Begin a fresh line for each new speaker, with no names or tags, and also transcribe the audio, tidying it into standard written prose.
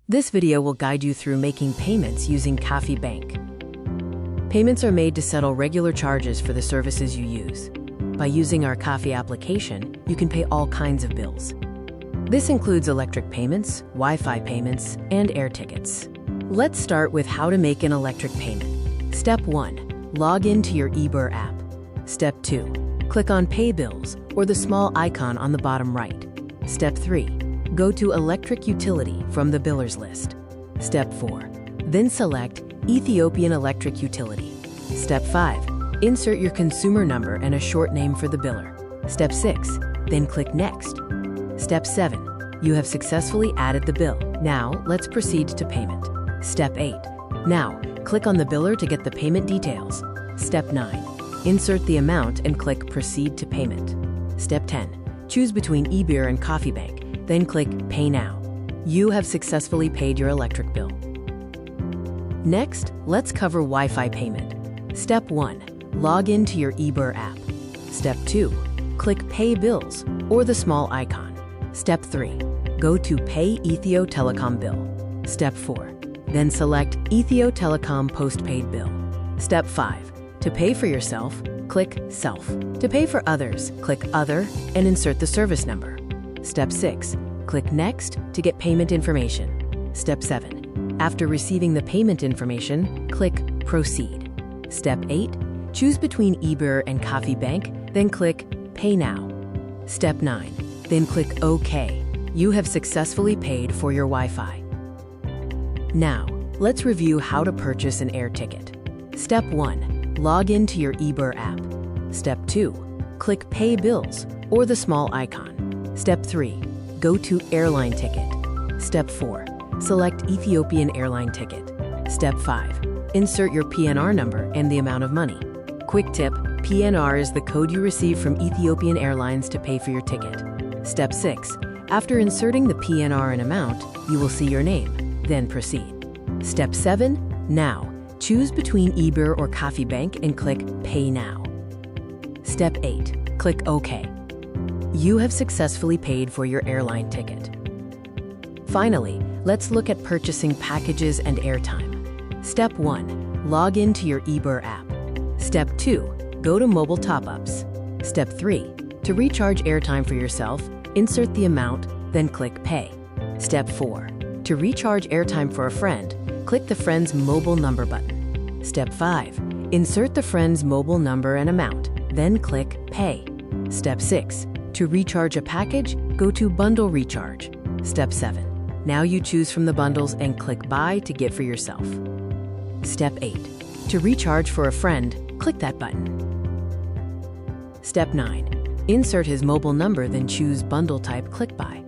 This video will guide you through making payments using Kafi Bank. Payments are made to settle regular charges for the services you use. By using our Kafi application, you can pay all kinds of bills. This includes electric payments, Wi-Fi payments, and air tickets. Let's start with how to make an electric payment. Step 1. Log into your eBir app. Step 2. Click on Pay Bills or the small icon on the bottom right. Step 3. Go to Electric Utility from the Billers list. Step 4. Then select Ethiopian Electric Utility. Step 5. Insert your consumer number and a short name for the biller. Step 6. Then click Next. Step 7. You have successfully added the bill. Now, let's proceed to payment. Step 8. Now, click on the biller to get the payment details. Step 9. Insert the amount and click Proceed to Payment. Step 10. Choose between eBir and Kafi Bank. Then click Pay Now. You have successfully paid your electric bill. Next, let's cover Wi-Fi payment. Step 1. Log into your eBir app. Step 2. Click Pay Bills or the small icon. Step 3. Go to Pay Ethio Telecom Bill. Step 4. Then select Ethio Telecom Postpaid Bill. Step 5. To pay for yourself, click Self. To pay for others, click Other and insert the service number. Step 6. Click Next to get payment information. Step 7. After receiving the payment information, click Proceed. Step 8. Choose between eBir and Kafi Bank, then click Pay Now. Step 9. Then click OK. You have successfully paid for your Wi-Fi. Now, let's review how to purchase an air ticket. Step 1. Log into your eBir app. Step 2. Click Pay Bills or the small icon. Step 3. Go to Airline Ticket. Step 4. Select Ethiopian Airline Ticket. Step 5. Insert your PNR number and the amount of money. Quick tip: PNR is the code you receive from Ethiopian Airlines to pay for your ticket. Step 6. After inserting the PNR and amount, you will see your name. Then proceed. Step 7. Now, choose between eBir or Kafi Bank and click Pay Now. Step 8. Click OK. You have successfully paid for your airline ticket. Finally, let's look at purchasing packages and airtime. Step 1. Log into your eBir app. Step 2. Go to Mobile Top-ups. Step 3. To recharge airtime for yourself, insert the amount, then click Pay. Step 4. To recharge airtime for a friend, click the friend's mobile number button. Step 5. Insert the friend's mobile number and amount, then click Pay. Step 6. To recharge a package, go to Bundle Recharge. Step 7. Now you choose from the bundles and click Buy to get for yourself. Step 8. To recharge for a friend, click that button. Step 9. Insert his mobile number, then choose Bundle Type, click Buy.